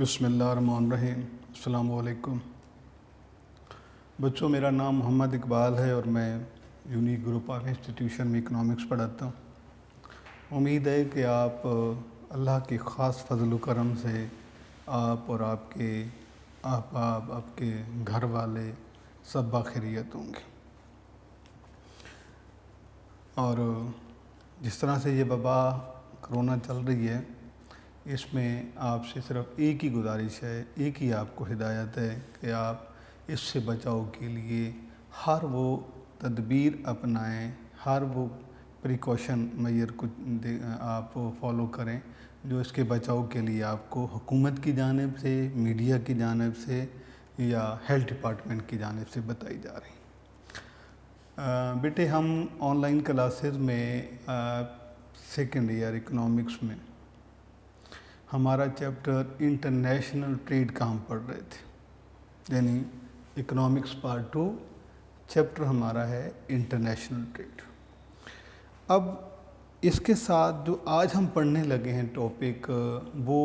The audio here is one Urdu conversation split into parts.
بسم اللہ الرحمن الرحیم۔ السلام علیکم بچوں، میرا نام محمد اقبال ہے اور میں یونیک گروپ آف انسٹیٹیوشن میں اکنامکس پڑھاتا ہوں۔ امید ہے کہ آپ اللہ کے خاص فضل و کرم سے آپ اور آپ کے احباب، آپ کے گھر والے سب باخیریت ہوں گے۔ اور جس طرح سے یہ وبا کرونا چل رہی ہے، اس میں آپ سے صرف ایک ہی گزارش ہے، ایک ہی آپ کو ہدایت ہے کہ آپ اس سے بچاؤ کے لیے ہر وہ تدبیر اپنائیں، ہر وہ پریکاشن میئر کو آپ فالو کریں جو اس کے بچاؤ کے لیے آپ کو حکومت کی جانب سے، میڈیا کی جانب سے یا ہیلتھ ڈپارٹمنٹ کی جانب سے بتائی جا رہی ہیں۔ بیٹے، ہم آن لائن کلاسز میں سیکنڈ ایئر اکنامکس میں ہمارا چیپٹر انٹرنیشنل ٹریڈ کا ہم پڑھ رہے تھے، یعنی اکنامکس پارٹ 2 چیپٹر ہمارا ہے انٹرنیشنل ٹریڈ۔ اب اس کے ساتھ جو آج ہم پڑھنے لگے ہیں ٹاپک، وہ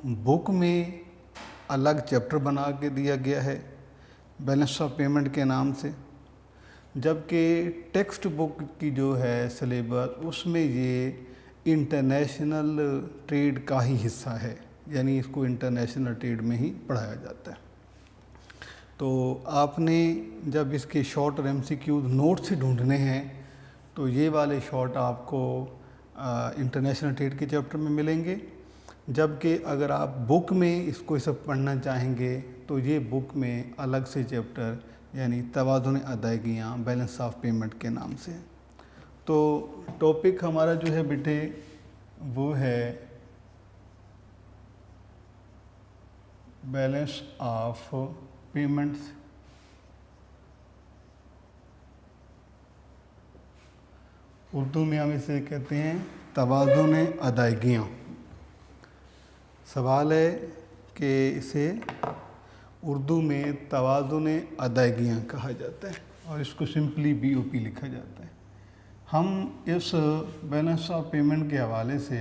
بک میں الگ چیپٹر بنا کے دیا گیا ہے بیلنس آف پیمنٹ کے نام سے، جبکہ ٹیکسٹ بک کی جو ہے سلیبس، اس میں یہ انٹرنیشنل ٹریڈ کا ہی حصہ ہے، یعنی اس کو انٹرنیشنل ٹریڈ میں ہی پڑھایا جاتا ہے۔ تو آپ نے جب اس کے شارٹ اور MCQs نوٹ سے ڈھونڈنے ہیں تو یہ والے شارٹ آپ کو انٹرنیشنل ٹریڈ کے چیپٹر میں ملیں گے، جبکہ اگر آپ بک میں اس کو سب پڑھنا چاہیں گے تو یہ بک میں الگ سے چیپٹر، یعنی توازن ادائیگیاں، بیلنس آف پیمنٹ کے نام سے۔ تو ٹاپک ہمارا جو ہے بیٹے وہ ہے بیلنس آف پیمنٹس، اردو میں ہم اسے کہتے ہیں توازن ادائیگیاں۔ سوال ہے کہ اسے اردو میں توازن ادائیگیاں کہا جاتا ہے اور اس کو سمپلی BOP لکھا جاتا ہے۔ ہم اس بیلنس آف پیمنٹ کے حوالے سے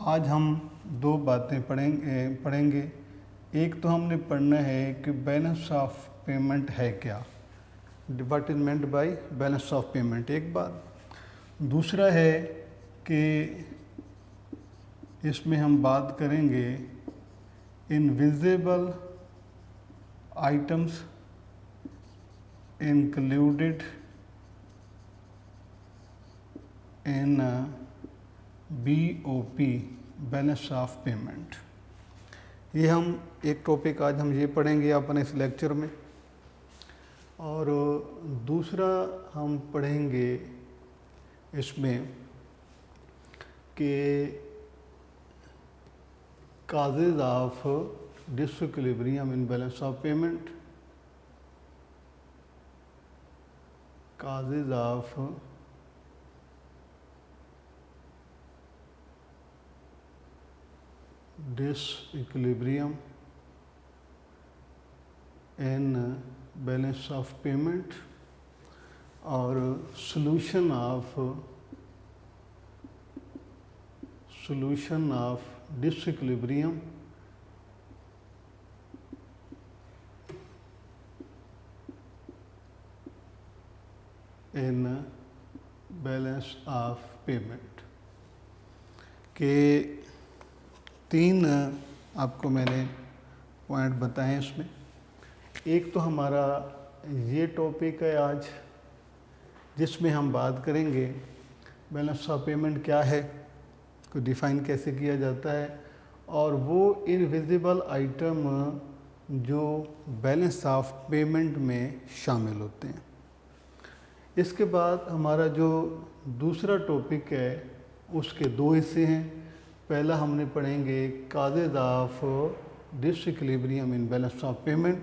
آج ہم دو باتیں پڑھیں گے۔ ایک تو ہم نے پڑھنا ہے کہ بیلنس آف پیمنٹ ہے کیا، what is meant by balance of payment, ایک بات۔ دوسرا ہے کہ اس میں ہم بات کریں گے invisible items included in BOP balance of payment. یہ ہم ایک ٹاپک آج ہم یہ پڑھیں گے اپنے اس لیکچر میں، اور دوسرا ہم پڑھیں گے اس میں کہ causes of disequilibrium in balance of payment, causes of disequilibrium in balance of payment, اور solution of disequilibrium in balance of payment کے 3 آپ کو میں نے پوائنٹ بتائے اس میں۔ ایک تو ہمارا یہ ٹاپک ہے آج جس میں ہم بات کریں گے بیلنس آف پیمنٹ کیا ہے، کو ڈیفائن کیسے کیا جاتا ہے، اور وہ انویزیبل آئٹم جو بیلنس آف پیمنٹ میں شامل ہوتے ہیں۔ اس کے بعد ہمارا جو دوسرا ٹاپک ہے اس کے 2 حصے ہیں۔ پہلا ہم نے پڑھیں گے causes of disequilibrium in balance of payment,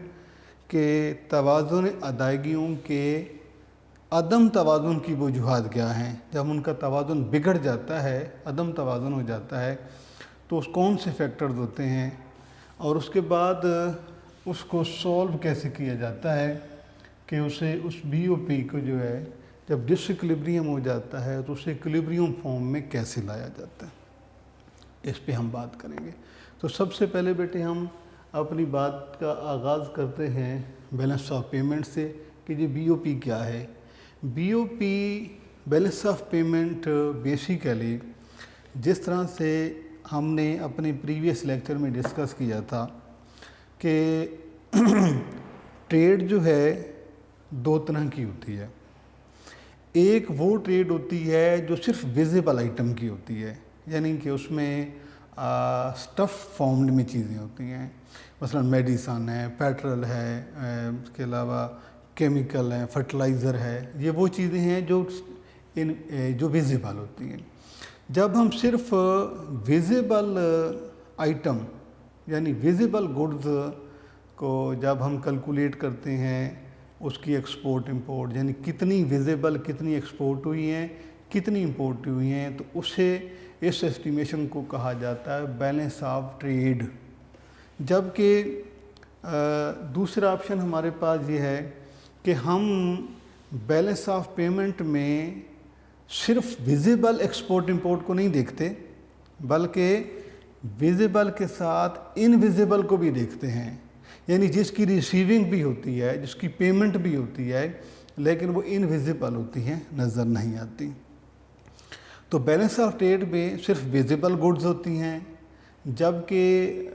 کہ توازن ادائیگیوں کے عدم توازن کی وجوہات کیا ہیں۔ جب ان کا توازن بگڑ جاتا ہے، عدم توازن ہو جاتا ہے، تو اس کون سے فیکٹرز ہوتے ہیں، اور اس کے بعد اس کو سولو کیسے کیا جاتا ہے کہ اسے اس BOP کو جو ہے جب ڈس ایکویلبریم ہو جاتا ہے تو اسے ایکویلبریم فارم میں کیسے لایا جاتا ہے، اس پہ ہم بات کریں گے۔ تو سب سے پہلے بیٹے ہم اپنی بات کا آغاز کرتے ہیں بیلنس آف پیمنٹ سے کہ یہ بی او پی کیا ہے۔ B O P balance of payment basically جس طرح سے ہم نے اپنے پریویس لیکچر میں ڈسکس کیا تھا کہ ٹریڈ جو ہے دو طرح کی ہوتی ہے۔ ایک وہ ٹریڈ ہوتی ہے جو صرف ویزیبل آئٹم کی ہوتی ہے، یعنی کہ اس میں سٹف فارمڈ میں چیزیں ہوتی ہیں، مثلا میڈیسن ہے، پیٹرول ہے، اس کے علاوہ کیمیکل ہے، فرٹیلائزر ہے، یہ وہ چیزیں ہیں جو ویزیبل ہوتی ہیں۔ جب ہم صرف ویزیبل آئٹم یعنی ویزیبل گڈز کو جب ہم کیلکولیٹ کرتے ہیں اس کی ایکسپورٹ امپورٹ، یعنی کتنی ویزیبل کتنی ایکسپورٹ ہوئی ہیں کتنی امپورٹ ہوئی ہیں، تو اسے اس ایسٹیمیشن کو کہا جاتا ہے بیلنس آف ٹریڈ۔ جبکہ دوسرا آپشن ہمارے پاس یہ ہے کہ ہم بیلنس آف پیمنٹ میں صرف ویزیبل ایکسپورٹ امپورٹ کو نہیں دیکھتے، بلکہ ویزیبل کے ساتھ انویزیبل کو بھی دیکھتے ہیں، یعنی جس کی ریسیونگ بھی ہوتی ہے، جس کی پیمنٹ بھی ہوتی ہے، لیکن وہ انویزیبل ہوتی ہیں، نظر نہیں آتی۔ تو بیلنس آف ٹریڈ میں صرف ویزیبل گڈز ہوتی ہیں، جبکہ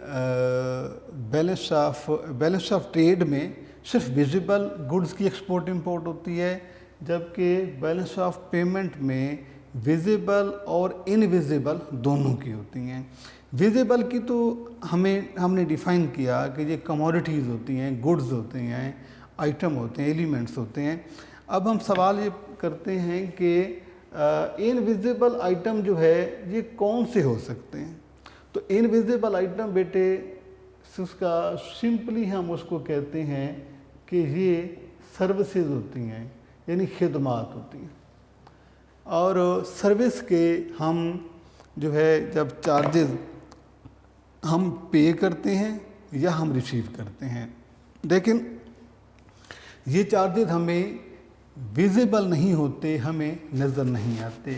بیلنس آف ٹریڈ میں صرف ویزیبل گڈز کی ایکسپورٹ امپورٹ ہوتی ہے، جبکہ بیلنس آف پیمنٹ میں ویزیبل اور انویزیبل دونوں کی ہوتی ہیں۔ ویزیبل کی تو ہم نے ڈیفائن کیا کہ یہ کموڈیٹیز ہوتی ہیں، گڈز ہوتے ہیں، آئٹم ہوتے ہیں، ایلیمنٹس ہوتے ہیں۔ اب ہم سوال یہ کرتے ہیں کہ انویزیبل آئٹم جو ہے یہ کون سے ہو سکتے ہیں؟ تو انویزیبل آئٹم بیٹے اس کا سمپلی ہم اس کو کہتے ہیں کہ یہ سروسز ہوتی ہیں، یعنی خدمات ہوتی ہیں، اور سروس کے ہم جو ہے جب چارجز ہم پے کرتے ہیں یا ہم ریسیو کرتے ہیں، لیکن یہ چارجز ہمیں ویزیبل نہیں ہوتے، ہمیں نظر نہیں آتے۔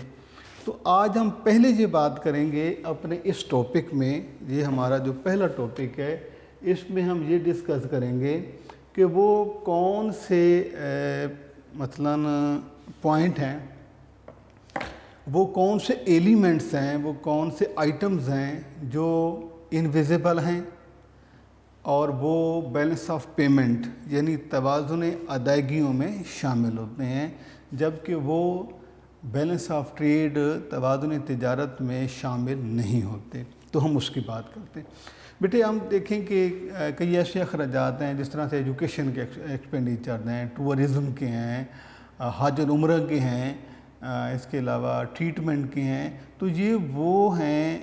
تو آج ہم پہلے یہ بات کریں گے اپنے اس ٹاپک میں، یہ ہمارا جو پہلا ٹاپک ہے، اس میں ہم یہ ڈسکس کریں گے کہ وہ کون سے مثلاً پوائنٹ ہیں، وہ کون سے ایلیمنٹس ہیں، وہ کون سے آئٹمز ہیں جو انویزیبل ہیں، اور وہ بیلنس آف پیمنٹ یعنی توازن ادائیگیوں میں شامل ہوتے ہیں، جبکہ وہ بیلنس آف ٹریڈ توازن تجارت میں شامل نہیں ہوتے۔ تو ہم اس کی بات کرتے ہیں۔ بیٹے ہم دیکھیں کہ کئی ایسے اخراجات ہیں جس طرح سے ایجوکیشن کے ایکسپینڈیچر ہیں، ٹورزم کے ہیں، حج اور عمرہ کے ہیں، اس کے علاوہ ٹریٹمنٹ کے ہیں، تو یہ وہ ہیں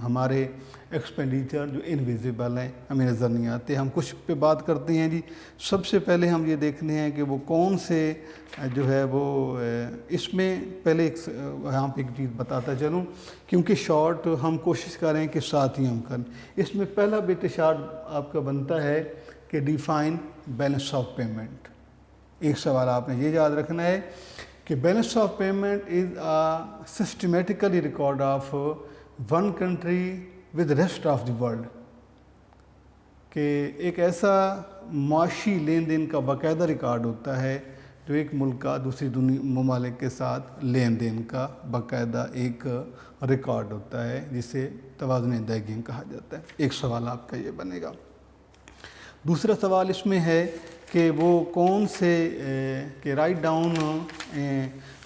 ہمارے ایکسپینڈیچر جو انویزیبل ہیں، ہمیں نظر نہیں آتے۔ ہم کچھ پہ بات کرتے ہیں جی۔ سب سے پہلے ہم یہ دیکھتے ہیں کہ وہ کون سے جو ہے وہ اس میں پہلے یہاں پہ ایک چیز بتاتا چلوں، کیونکہ شارٹ ہم کوشش کریں کہ ساتھ ہی ہم کریں۔ اس میں پہلا بیٹے شارٹ آپ کا بنتا ہے کہ ڈیفائن بیلنس آف پیمنٹ۔ ایک سوال آپ نے یہ یاد رکھنا ہے کہ balance of payment is a systematically record of one country with rest of the world, کہ ایک ایسا معاشی لین دین کا باقاعدہ ریکارڈ ہوتا ہے جو ایک ملک کا دوسری ممالک کے ساتھ لین دین کا باقاعدہ ایک ریکارڈ ہوتا ہے، جسے توازن ادائیگی کہا جاتا ہے۔ ایک سوال آپ کا یہ بنے گا۔ دوسرا سوال اس میں ہے کہ وہ کون سے کہ write down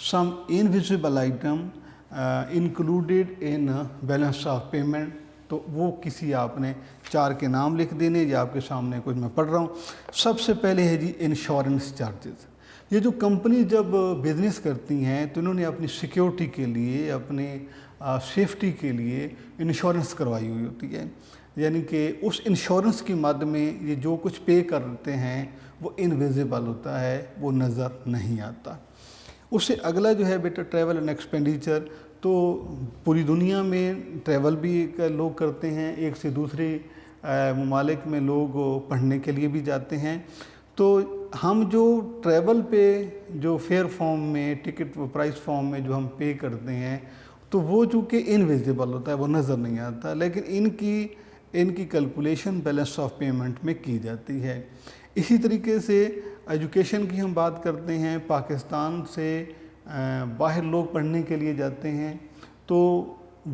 some invisible item included in balance of payment, تو وہ کسی آپ نے 4 کے نام لکھ دینے، یا آپ کے سامنے کچھ میں پڑھ رہا ہوں۔ سب سے پہلے ہے جی انشورنس چارجز۔ یہ جو کمپنی جب بزنس کرتی ہیں تو انہوں نے اپنی سیکیورٹی کے لیے، اپنے سیفٹی کے لیے انشورنس کروائی ہوئی ہوتی ہے، یعنی کہ اس انشورنس کی مد میں یہ جو کچھ پے کرتے ہیں وہ انویزیبل ہوتا ہے، وہ نظر نہیں آتا۔ اس سے اگلا جو ہے بیٹا ٹریول اینڈ ایکسپینڈیچر، تو پوری دنیا میں ٹریول بھی لوگ کرتے ہیں، ایک سے دوسری ممالک میں لوگ پڑھنے کے لیے بھی جاتے ہیں، تو ہم جو ٹریول پہ جو فیئر فارم میں ٹکٹ پرائس فارم میں جو ہم پے کرتے ہیں، تو وہ چونکہ انویزیبل ہوتا ہے، وہ نظر نہیں آتا، لیکن ان کی کیلکولیشن بیلنس آف پیمنٹ میں کی جاتی ہے۔ اسی طریقے سے ایجوکیشن کی ہم بات کرتے ہیں، پاکستان سے باہر لوگ پڑھنے کے لیے جاتے ہیں، تو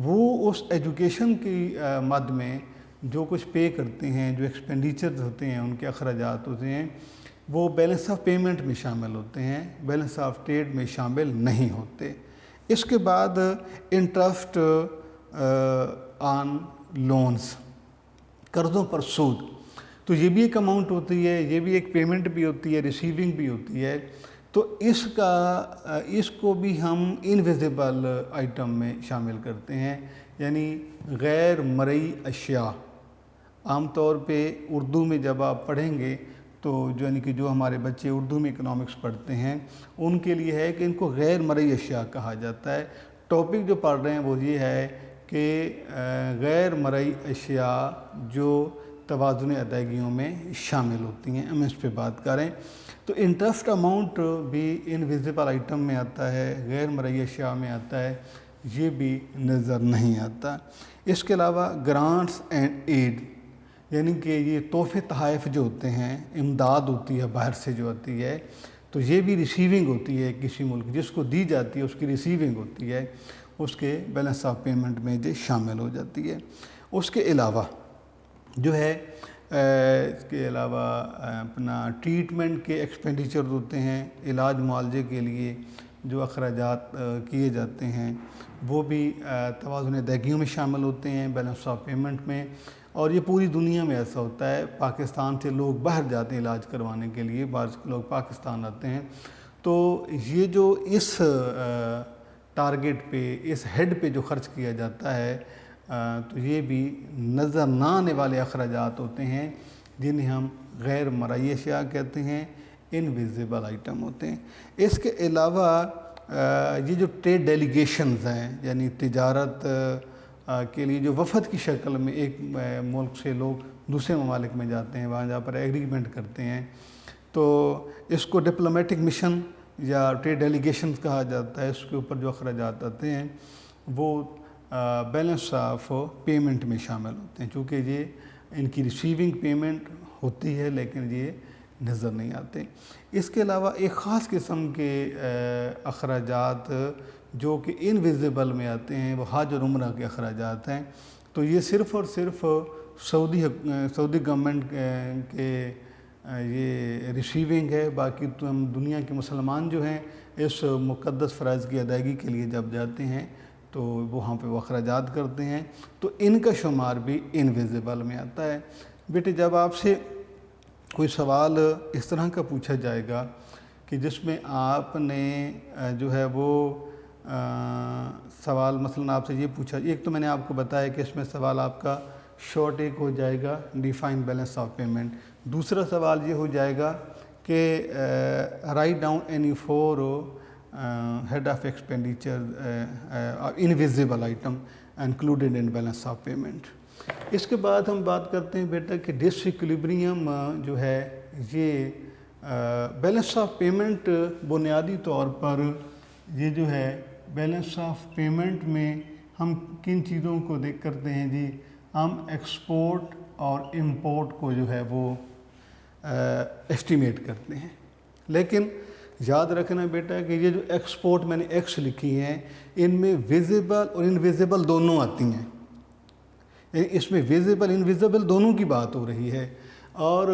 وہ اس ایجوکیشن کی مد میں جو کچھ پے کرتے ہیں، جو ایکسپینڈیچرز ہوتے ہیں، ان کے اخراجات ہوتے ہیں، وہ بیلنس آف پیمنٹ میں شامل ہوتے ہیں، بیلنس آف ٹریڈ میں شامل نہیں ہوتے۔ اس کے بعد انٹرسٹ آن لونز، قرضوں پر سود، تو یہ بھی ایک اماؤنٹ ہوتی ہے، یہ بھی ایک پیمنٹ بھی ہوتی ہے، ریسیونگ بھی ہوتی ہے۔ تو اس کو بھی ہم انویزیبل آئٹم میں شامل کرتے ہیں، یعنی غیر مرئی اشیاء۔ عام طور پہ اردو میں جب آپ پڑھیں گے تو یعنی کہ جو ہمارے بچے اردو میں اکنامکس پڑھتے ہیں ان کے لیے ہے کہ ان کو غیر مرئی اشیاء کہا جاتا ہے۔ ٹاپک جو پڑھ رہے ہیں وہ یہ ہے کہ غیر مرئی اشیاء جو توازن ادائیگیوں میں شامل ہوتی ہیں، ہم اس پہ بات کریں تو انٹرسٹ اماؤنٹ بھی انویزیبل آئٹم میں آتا ہے، غیر مرئی اشیاء میں آتا ہے، یہ بھی نظر نہیں آتا۔ اس کے علاوہ گرانٹس اینڈ ایڈ، یعنی کہ یہ تحفے تحائف جو ہوتے ہیں، امداد ہوتی ہے باہر سے جو آتی ہے، تو یہ بھی ریسیونگ ہوتی ہے کسی ملک، جس کو دی جاتی ہے اس کی ریسیونگ ہوتی ہے، اس کے بیلنس آف پیمنٹ میں جو شامل ہو جاتی ہے۔ اس کے علاوہ جو ہے اس کے علاوہ اپنا ٹریٹمنٹ کے ایکسپینڈیچر ہوتے ہیں، علاج معالجے کے لیے جو اخراجات کیے جاتے ہیں وہ بھی توازن ادائیگیوں میں شامل ہوتے ہیں، بیلنس آف پیمنٹ میں۔ اور یہ پوری دنیا میں ایسا ہوتا ہے، پاکستان سے لوگ باہر جاتے ہیں علاج کروانے کے لیے، بعض لوگ پاکستان آتے ہیں، تو یہ جو اس ٹارگٹ پہ، اس ہیڈ پہ جو خرچ کیا جاتا ہے تو یہ بھی نظر نہ آنے والے اخراجات ہوتے ہیں، جنہیں ہم غیر مرئی اشیاء کہتے ہیں، انویزیبل آئٹم ہوتے ہیں۔ اس کے علاوہ یہ جو ٹریڈ ڈیلیگیشنز ہیں، یعنی تجارت کے لیے جو وفد کی شکل میں ایک ملک سے لوگ دوسرے ممالک میں جاتے ہیں، وہاں جا پر ایگریمنٹ کرتے ہیں، تو اس کو ڈپلومیٹک مشن یا ٹریڈ ڈیلیگیشنز کہا جاتا ہے۔ اس کے اوپر جو اخراجات آتے ہیں وہ بیلنس آف پیمنٹ میں شامل ہوتے ہیں، چونکہ یہ ان کی ریسیونگ پیمنٹ ہوتی ہے لیکن یہ نظر نہیں آتے۔ اس کے علاوہ ایک خاص قسم کے اخراجات جو کہ انویزیبل میں آتے ہیں، وہ حج اور عمرہ کے اخراجات ہیں، تو یہ صرف اور صرف سعودی گورنمنٹ کے یہ ریسیونگ ہے۔ باقی تو ہم دنیا کے مسلمان جو ہیں اس مقدس فرائض کی ادائیگی کے لیے جب جاتے ہیں تو وہاں پہ وہ اخراجات کرتے ہیں، تو ان کا شمار بھی انویزیبل میں آتا ہے۔ بیٹے جب آپ سے کوئی سوال اس طرح کا پوچھا جائے گا کہ جس میں آپ نے جو ہے وہ سوال مثلاً آپ سے یہ پوچھا، ایک تو میں نے آپ کو بتایا کہ اس میں سوال آپ کا شارٹ ایک ہو جائے گا ڈیفائن بیلنس آف پیمنٹ، دوسرا سوال یہ ہو جائے گا کہ write down any four head of expenditure invisible item included in balance of payment. اس کے بعد ہم بات کرتے ہیں بیٹا کہ ڈس ایکویلبریم جو ہے یہ بیلنس آف پیمنٹ بنیادی طور پر یہ جو ہے بیلنس آف پیمنٹ میں ہم کن چیزوں کو دیکھ کرتے ہیں جی، ہم ایکسپورٹ اور امپورٹ کو جو ہے وہ ایسٹیمیٹ کرتے ہیں، لیکن یاد رکھنا بیٹا کہ یہ جو ایکسپورٹ میں نے ایکس لکھی ہیں ان میں ویزیبل اور انویزیبل دونوں آتی ہیں، یعنی اس میں ویزیبل انویزیبل دونوں کی بات ہو رہی ہے، اور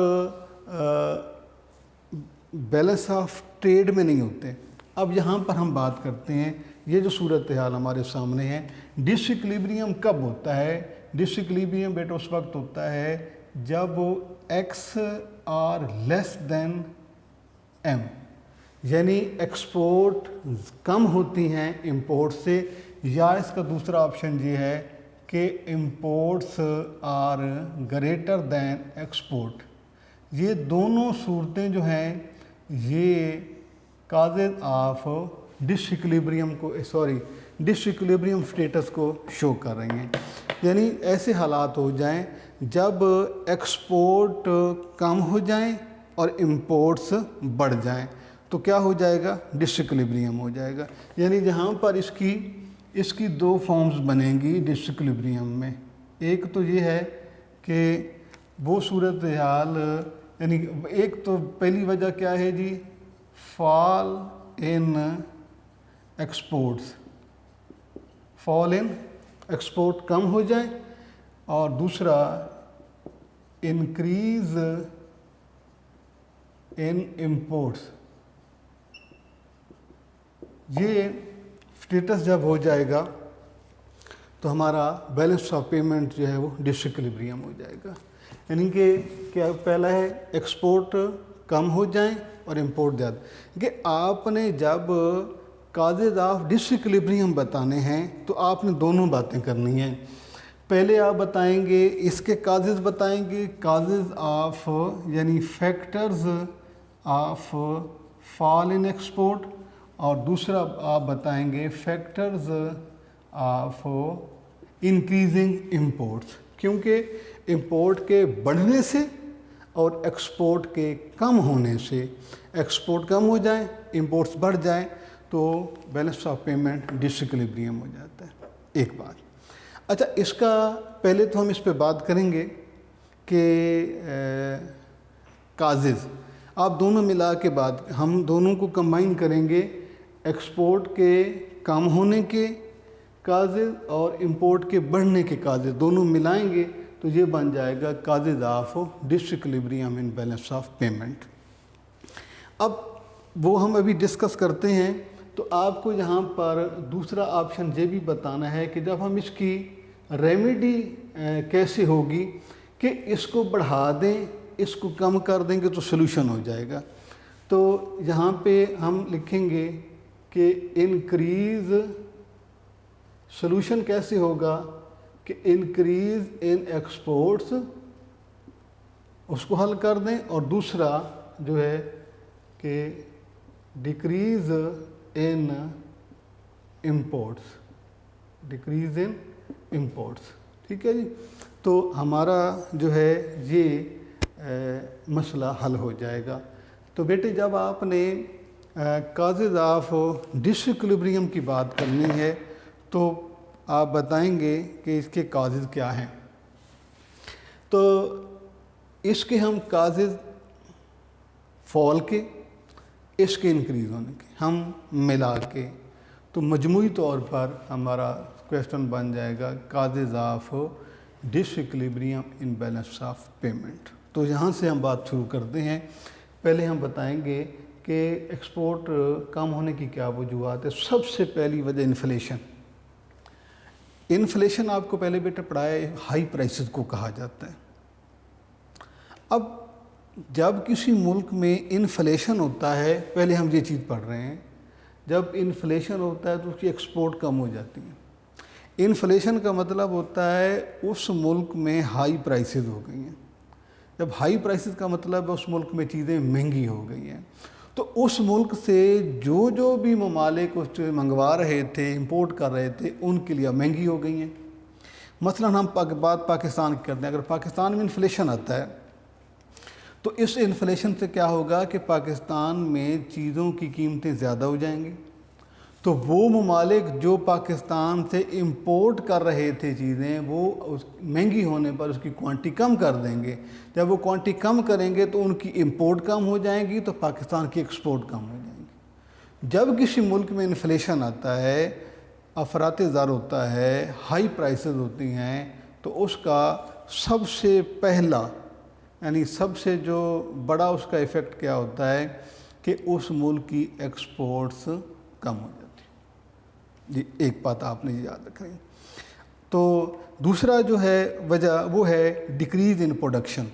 بیلنس آف ٹریڈ میں نہیں ہوتے۔ اب یہاں پر ہم بات کرتے ہیں، یہ جو صورتحال ہمارے سامنے ہے، ڈس ایکویلبریم کب ہوتا ہے؟ ڈس ایکویلبریم بیٹا اس وقت ہوتا ہے جب X R less than M, یعنی ایکسپورٹ کم ہوتی ہیں امپورٹ سے، یا اس کا دوسرا آپشن یہ ہے کہ imports are greater than export. یہ دونوں صورتیں جو ہیں یہ causes of disequilibrium status کو شو کر رہی ہیں، یعنی ایسے حالات ہو جائیں جب ایکسپورٹ کم ہو جائیں اور امپورٹس بڑھ جائیں، تو کیا ہو جائے گا؟ ڈس ایکویلبریم ہو جائے گا، یعنی جہاں پر اس کی اس کی دو فارمز بنیں گی ڈسکلبریم میں. ایک تو یہ ہے کہ وہ صورتحال یعنی ایک تو پہلی وجہ کیا ہے جی، فال ان ایکسپورٹس، فال ان ایکسپورٹ کم ہو جائے، اور دوسرا انکریز ان امپورٹس. یہ اسٹیٹس جب ہو جائے گا تو ہمارا بیلنس آف پیمنٹ جو ہے وہ ڈسکلبریم ہو جائے گا. یعنی کہ کیا پہلا ہے ایکسپورٹ کم ہو جائیں اور امپورٹ زیادہ. کہ آپ نے جب کازز آف ڈسکلبریم بتانے ہیں تو آپ نے دونوں باتیں کرنی ہیں. پہلے آپ بتائیں گے اس کے کازز بتائیں گے، کازز آف یعنی factors of fall in export, اور دوسرا آپ بتائیں گے فیکٹرز آف انکریزنگ امپورٹس. کیونکہ امپورٹ کے بڑھنے سے اور ایکسپورٹ کے کم ہونے سے، ایکسپورٹ کم ہو جائیں امپورٹس بڑھ جائیں تو بیلنس آف پیمنٹ ڈسکلبریم ہو جاتا ہے. ایک بات. اچھا، اس کا پہلے تو ہم اس پہ بات کریں گے کہ کازز آپ دونوں ملا کے بات، ہم دونوں کو کمبائن کریں گے، ایکسپورٹ کے کم ہونے کے کازز اور امپورٹ کے بڑھنے کے کازز دونوں ملائیں گے تو یہ بن جائے گا causes of disequilibrium in balance of payment. اب وہ ہم ابھی ڈسکس کرتے ہیں. تو آپ کو یہاں پر دوسرا آپشن یہ بھی بتانا ہے کہ جب ہم اس کی ریمیڈی کیسے ہوگی کہ اس کو بڑھا دیں، اس کو کم کر دیں گے تو سلوشن ہو جائے گا. تو یہاں پہ ہم لکھیں گے کہ انکریز، سلوشن کیسے ہوگا کہ انکریز ان ایکسپورٹس اس کو حل کر دیں، اور دوسرا جو ہے کہ decrease in imports, decrease in imports. ٹھیک ہے جی. تو ہمارا جو ہے یہ مسئلہ حل ہو جائے گا. تو بیٹے جب آپ نے کازز آف ڈسکلبریم کی بات کرنی ہے تو آپ بتائیں گے کہ اس کے کازز کیا ہیں. تو اس کے ہم کازز فال کے، اس کے انکریز ہونے کے ہم ملا کے تو مجموعی طور پر ہمارا کویسچن بن جائے گا causes of disequilibrium in balance of payment. تو یہاں سے ہم بات شروع کرتے ہیں. پہلے ہم بتائیں گے کہ ایکسپورٹ کم ہونے کی کیا وجوہات ہے. سب سے پہلی وجہ انفلیشن. انفلیشن آپ کو پہلے بیٹا پڑھایا، ہائی پرائسز کو کہا جاتا ہے. اب جب کسی ملک میں انفلیشن ہوتا ہے، پہلے ہم یہ چیز پڑھ رہے ہیں، جب انفلیشن ہوتا ہے تو اس کی ایکسپورٹ کم ہو جاتی ہے. انفلیشن کا مطلب ہوتا ہے اس ملک میں ہائی پرائسز ہو گئی ہیں. جب ہائی پرائسز کا مطلب ہے اس ملک میں چیزیں مہنگی ہو گئی ہیں، تو اس ملک سے جو بھی ممالک اس سے منگوا رہے تھے، امپورٹ کر رہے تھے، ان کے لیے مہنگی ہو گئی ہیں. مثلا ہم بات پاکستان کی کرتے ہیں. اگر پاکستان میں انفلیشن آتا ہے تو اس انفلیشن سے کیا ہوگا کہ پاکستان میں چیزوں کی قیمتیں زیادہ ہو جائیں گی. تو وہ ممالک جو پاکستان سے امپورٹ کر رہے تھے چیزیں، وہ مہنگی ہونے پر اس کی کوانٹٹی کم کر دیں گے. جب وہ کوانٹٹی کم کریں گے تو ان کی امپورٹ کم ہو جائیں گی، تو پاکستان کی ایکسپورٹ کم ہو جائیں گی. جب کسی ملک میں انفلیشن آتا ہے، افراط زر ہوتا ہے، ہائی پرائسز ہوتی ہیں، تو اس کا سب سے پہلا یعنی سب سے جو بڑا اس کا ایفیکٹ کیا ہوتا ہے کہ اس ملک کی ایکسپورٹس کم ہو جاتی ہیں. جی ایک بات آپ نے یاد رکھنی. تو دوسرا جو ہے وجہ وہ ہے ڈیکریز ان پروڈکشن،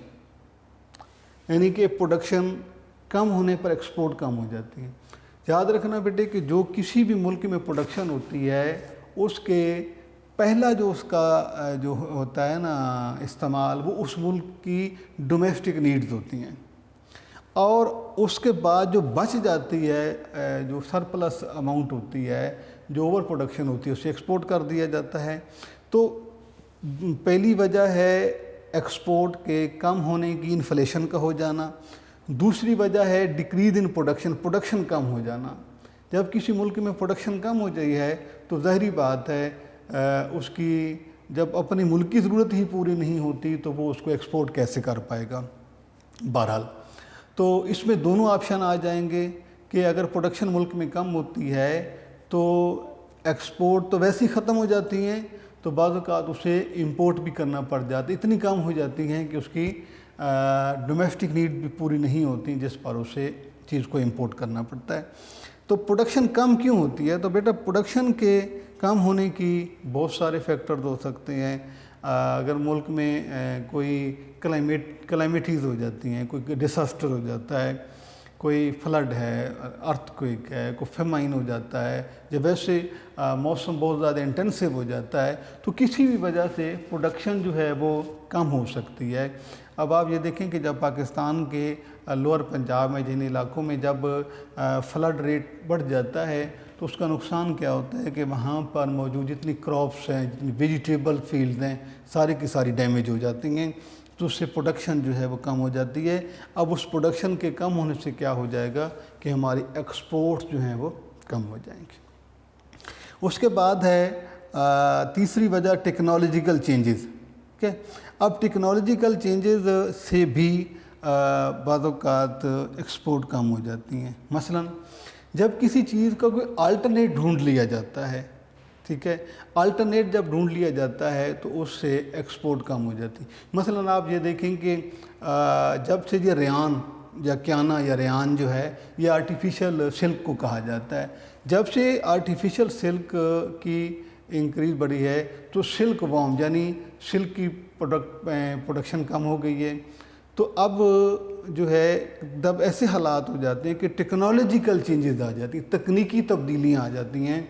یعنی کہ پروڈکشن کم ہونے پر ایکسپورٹ کم ہو جاتی ہے. یاد رکھنا بیٹے کہ جو کسی بھی ملک میں پروڈکشن ہوتی ہے، اس کے پہلا جو اس کا جو ہوتا ہے نا استعمال، وہ اس ملک کی ڈومیسٹک نیڈز ہوتی ہیں، اور اس کے بعد جو بچ جاتی ہے، جو سرپلس اماؤنٹ ہوتی ہے، جو اوور پروڈکشن ہوتی ہے، اسے ایکسپورٹ کر دیا جاتا ہے. تو پہلی وجہ ہے ایکسپورٹ کے کم ہونے کی، انفلیشن کا ہو جانا. دوسری وجہ ہے ڈیکریز ان پروڈکشن، پروڈکشن کم ہو جانا. جب کسی ملک میں پروڈکشن کم ہو جائی ہے تو ظاہری بات ہے اس کی جب اپنی ملک کی ضرورت ہی پوری نہیں ہوتی تو وہ اس کو ایکسپورٹ کیسے کر پائے گا. بہرحال تو اس میں دونوں آپشن آ جائیں گے کہ اگر پروڈکشن ملک میں کم ہوتی ہے تو ایکسپورٹ تو ویسے ہی ختم ہو جاتی ہیں، تو بعض اوقات اسے امپورٹ بھی کرنا پڑ جاتی، اتنی کم ہو جاتی ہیں کہ اس کی ڈومیسٹک نیڈ بھی پوری نہیں ہوتی جس پر اسے چیز کو امپورٹ کرنا پڑتا ہے. تو پروڈکشن کم کیوں ہوتی ہے؟ تو بیٹا پروڈکشن کے کم ہونے کی بہت سارے فیکٹرز ہو سکتے ہیں. اگر ملک میں کوئی کلائمیٹیز ہو جاتی ہیں، کوئی ڈساسٹر ہو جاتا ہے، کوئی فلڈ ہے، ارتھ کوئک ہے، کوئی فیمائن ہو جاتا ہے، جب ویسے موسم بہت زیادہ انٹینسو ہو جاتا ہے تو کسی بھی وجہ سے پروڈکشن جو ہے وہ کم ہو سکتی ہے. اب آپ یہ دیکھیں کہ جب پاکستان کے لوور پنجاب میں جن علاقوں میں جب فلڈ ریٹ بڑھ جاتا ہے تو اس کا نقصان کیا ہوتا ہے کہ وہاں پر موجود جتنی کراپس ہیں، جتنی ویجیٹیبل فیلڈز ہیں، ساری کی ساری ڈیمیج ہو جاتی ہیں، تو اس سے پروڈکشن جو ہے وہ کم ہو جاتی ہے. اب اس پروڈکشن کے کم ہونے سے کیا ہو جائے گا کہ ہماری ایکسپورٹس جو ہیں وہ کم ہو جائیں گے. اس کے بعد ہے تیسری وجہ ٹیکنالوجیکل چینجز. اب ٹیکنالوجیکل چینجز سے بھی بعض اوقات ایکسپورٹ کم ہو جاتی ہیں. مثلا جب کسی چیز کا کوئی آلٹرنیٹ ڈھونڈ لیا جاتا ہے، ٹھیک ہے، آلٹرنیٹ جب ڈھونڈ لیا جاتا ہے تو اس سے ایکسپورٹ کم ہو جاتی. مثلا آپ یہ دیکھیں کہ جب سے یہ ریان یا کیانا یا ریان جو ہے یہ آرٹیفیشل سلک کو کہا جاتا ہے، جب سے آرٹیفیشل سلک کی انکریز بڑھی ہے تو سلک وارم یعنی سلک کی پروڈکشن کم ہو گئی ہے. تو اب جو ہے جب ایسے حالات ہو جاتے ہیں کہ ٹیکنالوجیکل چینجز آ جاتی ہیں، تکنیکی تبدیلیاں آ جاتی ہیں،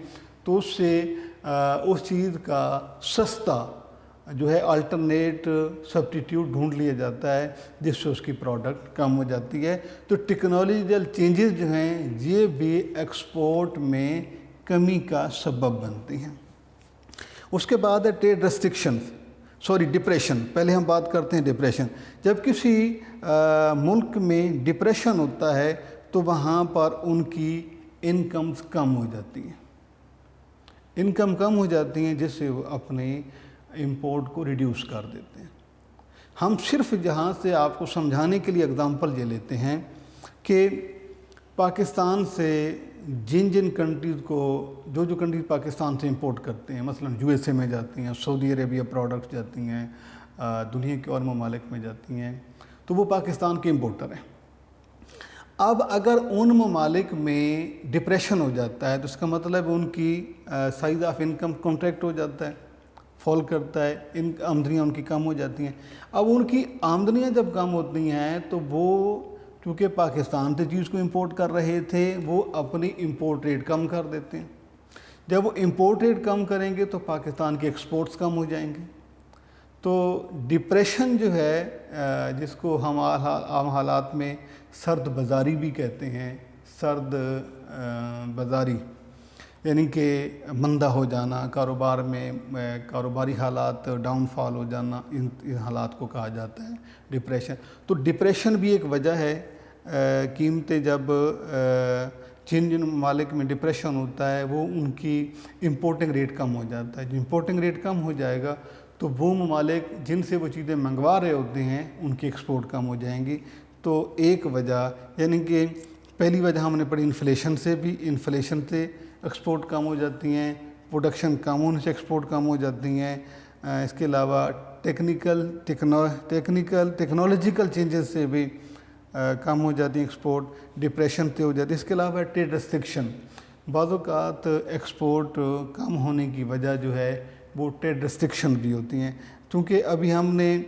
تو اس سے اس چیز کا سستا جو ہے آلٹرنیٹ سبسٹیٹیوٹ ڈھونڈ لیا جاتا ہے جس سے اس کی پروڈکٹ کم ہو جاتی ہے. تو ٹیکنالوجیکل چینجز جو ہیں یہ بھی ایکسپورٹ میں کمی کا سبب بنتی ہیں. اس کے بعد ہے ٹریڈ ڈپریشن. پہلے ہم بات کرتے ہیں ڈپریشن. جب کسی ملک میں ڈپریشن ہوتا ہے تو وہاں پر ان کی انکمز کم ہو جاتی ہیں، انکم کم ہو جاتی ہیں جس سے وہ اپنے امپورٹ کو ریڈیوس کر دیتے ہیں. ہم صرف جہاں سے آپ کو سمجھانے کے لیے اگزامپل یہ لیتے ہیں کہ پاکستان سے جن کنٹریز کو جو کنٹریز پاکستان سے امپورٹ کرتے ہیں، مثلا یو ایس اے میں جاتی ہیں، سعودی عربیہ پروڈکٹس جاتی ہیں، دنیا کے اور ممالک میں جاتی ہیں، تو وہ پاکستان کے امپورٹر ہیں. اب اگر ان ممالک میں ڈپریشن ہو جاتا ہے تو اس کا مطلب ان کی سائز آف انکم کنٹریکٹ ہو جاتا ہے، فال کرتا ہے، آمدنیاں ان کی کم ہو جاتی ہیں. اب ان کی آمدنیاں جب کم ہوتی ہیں تو وہ چونکہ پاکستان سے چیز کو امپورٹ کر رہے تھے وہ اپنی امپورٹ ریٹ کم کر دیتے ہیں. جب وہ امپورٹ ریٹ کم کریں گے تو پاکستان کے ایکسپورٹس کم ہو جائیں گے. تو ڈپریشن جو ہے جس کو ہم عام حالات میں سرد بازاری بھی کہتے ہیں، سرد بازاری یعنی کہ مندہ ہو جانا، کاروبار میں کاروباری حالات ڈاؤن فال ہو جانا، ان حالات کو کہا جاتا ہے ڈپریشن. تو ڈپریشن بھی ایک وجہ ہے. قیمتیں جب جن ممالک میں ڈپریشن ہوتا ہے وہ ان کی امپورٹنگ ریٹ کم ہو جاتا ہے. جو امپورٹنگ ریٹ کم ہو جائے گا تو وہ ممالک جن سے وہ چیزیں منگوا رہے ہوتے ہیں ان کی ایکسپورٹ کم ہو جائیں گی. تو ایک وجہ یعنی کہ پہلی وجہ ہم نے پڑھی انفلیشن سے بھی، انفلیشن سے ایکسپورٹ کم ہو جاتی ہیں، پروڈکشن کم ہونے سے ایکسپورٹ کم ہو جاتی ہیں. اس کے علاوہ ٹیکنالوجیکل چینجز سے بھی کم ہو جاتی ہیں ایکسپورٹ، ڈپریشن سے ہو جاتی ہے. اس کے علاوہ ٹریڈ ریسٹرکشن. بعض اوقات ایکسپورٹ کم ہونے کی وجہ جو ہے وہ ٹریڈ ریسٹرکشن بھی ہوتی ہیں. چونکہ ابھی ہم نے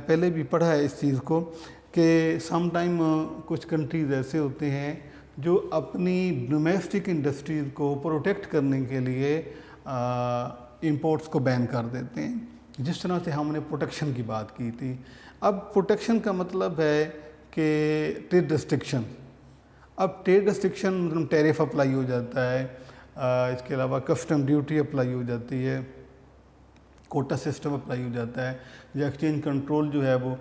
پہلے بھی پڑھا ہے اس چیز کو کہ سم ٹائم کچھ کنٹریز ایسے ہوتے ہیں جو اپنی ڈومیسٹک انڈسٹریز کو پروٹیکٹ کرنے کے لیے امپورٹس کو بین کر دیتے ہیں، جس طرح سے ہم نے پروٹیکشن کی بات کی تھی. اب پروٹیکشن کا مطلب ہے کہ ٹریڈ ریسٹرکشن. اب ٹریڈ ریسٹرکشن مطلب ٹیرف اپلائی ہو جاتا ہے، اس کے علاوہ کسٹم ڈیوٹی اپلائی ہو جاتی ہے، کوٹا سسٹم اپلائی ہو جاتا ہے، یا ایکسچینج کنٹرول جو ہے وہ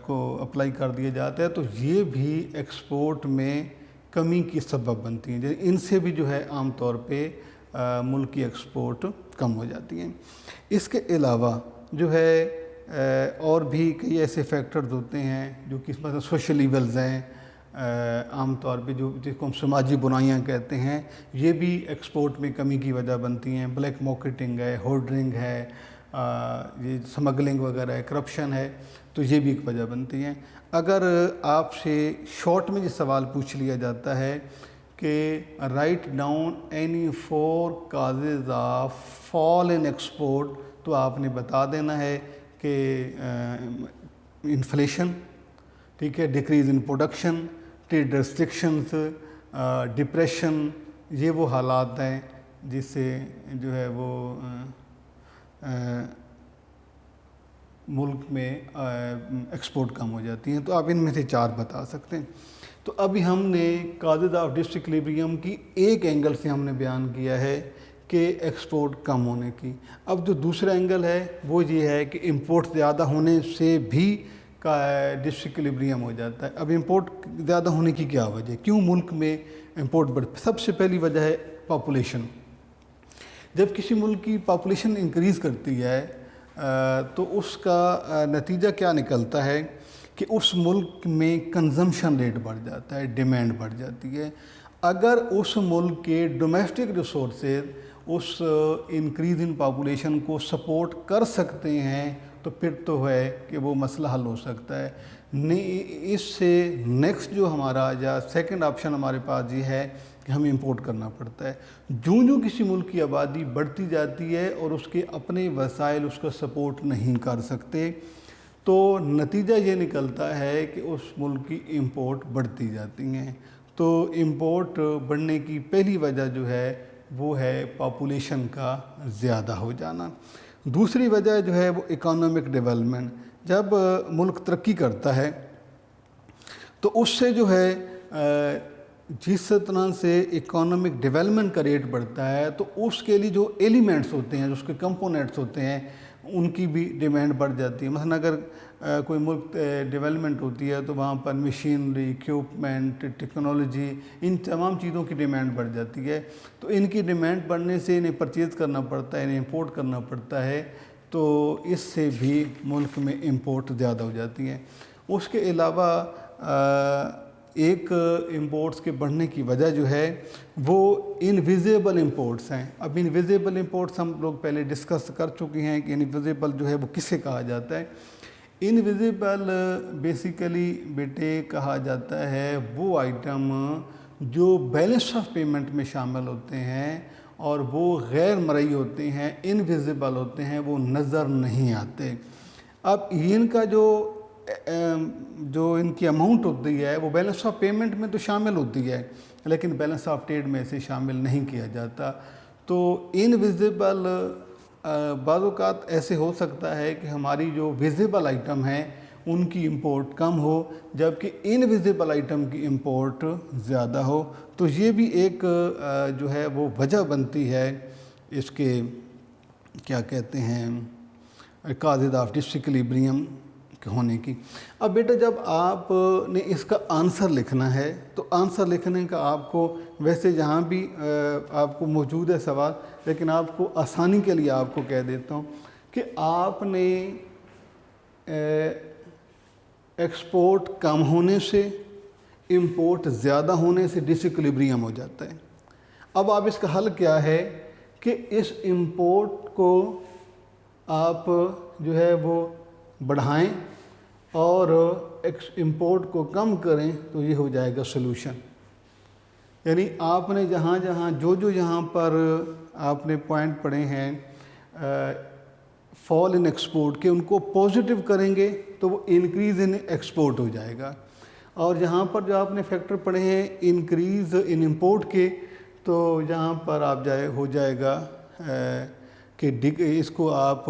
کو اپلائی کر دیا جاتا ہے. تو یہ بھی ایکسپورٹ میں کمی کی سبب بنتی ہیں، ان سے بھی جو ہے عام طور پہ ملک کی ایکسپورٹ کم ہو جاتی ہیں۔ اس کے علاوہ جو ہے اور بھی کئی ایسے فیکٹرز ہوتے ہیں جو کہ مثلا سوشل ایولز ہیں، عام طور پہ جس کو ہم سماجی برائیاں کہتے ہیں، یہ بھی ایکسپورٹ میں کمی کی وجہ بنتی ہیں۔ بلیک مارکیٹنگ ہے، ہورڈرنگ ہے، یہ سمگلنگ وغیرہ ہے، کرپشن ہے، تو یہ بھی ایک وجہ بنتی ہیں۔ اگر آپ سے شارٹ میں یہ سوال پوچھ لیا جاتا ہے کہ write down any 4 causes of fall in export, تو آپ نے بتا دینا ہے کہ انفلیشن، ٹھیک ہے، decrease in production, trade restrictions, depression, یہ وہ حالات ہیں جس سے جو ہے وہ ملک میں ایکسپورٹ کم ہو جاتی ہیں۔ تو آپ ان میں سے 4 بتا سکتے ہیں۔ تو ابھی ہم نے کازز آف ڈسایکولیبریم کی ایک اینگل سے ہم نے بیان کیا ہے کہ ایکسپورٹ کم ہونے کی۔ اب جو دوسرا اینگل ہے وہ یہ ہے کہ امپورٹ زیادہ ہونے سے بھی ڈسایکولیبریم ہو جاتا ہے۔ اب امپورٹ زیادہ ہونے کی کیا وجہ ہے، کیوں ملک میں امپورٹ سب سے پہلی وجہ ہے پاپولیشن۔ جب کسی ملک کی پاپولیشن انکریز کرتی ہے تو اس کا نتیجہ کیا نکلتا ہے کہ اس ملک میں کنزمپشن ریٹ بڑھ جاتا ہے، ڈیمانڈ بڑھ جاتی ہے۔ اگر اس ملک کے ڈومیسٹک ریسورسز اس انکریز ان پاپولیشن کو سپورٹ کر سکتے ہیں تو پھر تو ہے کہ وہ مسئلہ حل ہو سکتا ہے۔ اس سے نیکسٹ جو ہمارا یا سیکنڈ آپشن ہمارے پاس یہ ہے کہ ہمیں امپورٹ کرنا پڑتا ہے۔ جو کسی ملک کی آبادی بڑھتی جاتی ہے اور اس کے اپنے وسائل اس کا سپورٹ نہیں کر سکتے تو نتیجہ یہ نکلتا ہے کہ اس ملک کی امپورٹ بڑھتی جاتی ہیں۔ تو امپورٹ بڑھنے کی پہلی وجہ جو ہے وہ ہے پاپولیشن کا زیادہ ہو جانا۔ دوسری وجہ جو ہے وہ اکانومک ڈیولپمنٹ۔ جب ملک ترقی کرتا ہے تو اس سے جو ہے جس طرح سے اکانومک ڈیولپمنٹ کا ریٹ بڑھتا ہے تو اس کے لیے جو ایلیمنٹس ہوتے ہیں، جو اس کے کمپوننٹس ہوتے ہیں، ان کی بھی ڈیمانڈ بڑھ جاتی ہے۔ مثلا اگر کوئی ملک ڈیولپمنٹ ہوتی ہے تو وہاں پر مشینری، اکوپمنٹ، ٹیکنالوجی، ان تمام چیزوں کی ڈیمانڈ بڑھ جاتی ہے۔ تو ان کی ڈیمانڈ بڑھنے سے انہیں پرچیز کرنا پڑتا ہے، انہیں امپورٹ کرنا پڑتا ہے، تو اس سے بھی ملک میں امپورٹ زیادہ ہو جاتی ہیں۔ اس کے علاوہ ایک امپورٹس کے بڑھنے کی وجہ جو ہے وہ انویزیبل امپورٹس ہیں۔ اب انویزیبل امپورٹس ہم لوگ پہلے ڈسکس کر چکے ہیں کہ انویزیبل جو ہے وہ کسے کہا جاتا ہے۔ انویزیبل بیسیکلی بیٹے کہا جاتا ہے وہ آئٹم جو بیلنس آف پیمنٹ میں شامل ہوتے ہیں اور وہ غیر مرئی ہوتے ہیں، انویزیبل ہوتے ہیں، وہ نظر نہیں آتے۔ اب ان کا جو ان کی اماؤنٹ ہوتی ہے وہ بیلنس آف پیمنٹ میں تو شامل ہوتی ہے لیکن بیلنس آف ٹریڈ میں اسے شامل نہیں کیا جاتا۔ تو انویزیبل بعض اوقات ایسے ہو سکتا ہے کہ ہماری جو ویزیبل آئٹم ہیں ان کی امپورٹ کم ہو جبکہ انویزیبل آئٹم کی امپورٹ زیادہ ہو، تو یہ بھی ایک جو ہے وہ وجہ بنتی ہے اس کے کیا کہتے ہیں کازز آف ڈسایکولیبریم ہونے کی۔ اب بیٹا جب آپ نے اس کا آنسر لکھنا ہے تو آنسر لکھنے کا آپ کو ویسے جہاں بھی آپ کو موجود ہے سوال، لیکن آپ کو آسانی کے لیے آپ کو کہہ دیتا ہوں کہ آپ نے ایکسپورٹ کم ہونے سے، امپورٹ زیادہ ہونے سے ڈسایکولیبریم ہو جاتا ہے۔ اب آپ اس کا حل کیا ہے کہ اس امپورٹ کو آپ جو ہے وہ بڑھائیں اور امپورٹ کو کم کریں تو یہ ہو جائے گا سلوشن۔ یعنی آپ نے جہاں جو یہاں پر آپ نے پوائنٹ پڑھے ہیں فال ان ایکسپورٹ کے، ان کو پازیٹیو کریں گے تو وہ انکریز ان ایکسپورٹ ہو جائے گا، اور جہاں پر جو آپ نے فیکٹر پڑھے ہیں انکریز ان امپورٹ کے، تو یہاں پر آپ ہو جائے گا کہ اس کو آپ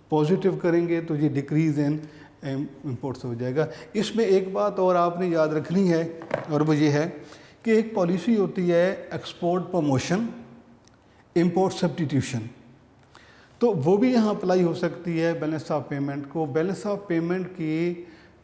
پازیٹیو کریں گے تو یہ ڈیکریز ان امپورٹس ہو جائے گا۔ اس میں ایک بات اور آپ نے یاد رکھنی ہے اور وہ یہ ہے کہ ایک پالیسی ہوتی ہے ایکسپورٹ پروموشن، امپورٹ سبسٹیٹیوشن، تو وہ بھی یہاں اپلائی ہو سکتی ہے بیلنس آف پیمنٹ کو۔ بیلنس آف پیمنٹ کی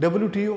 WTO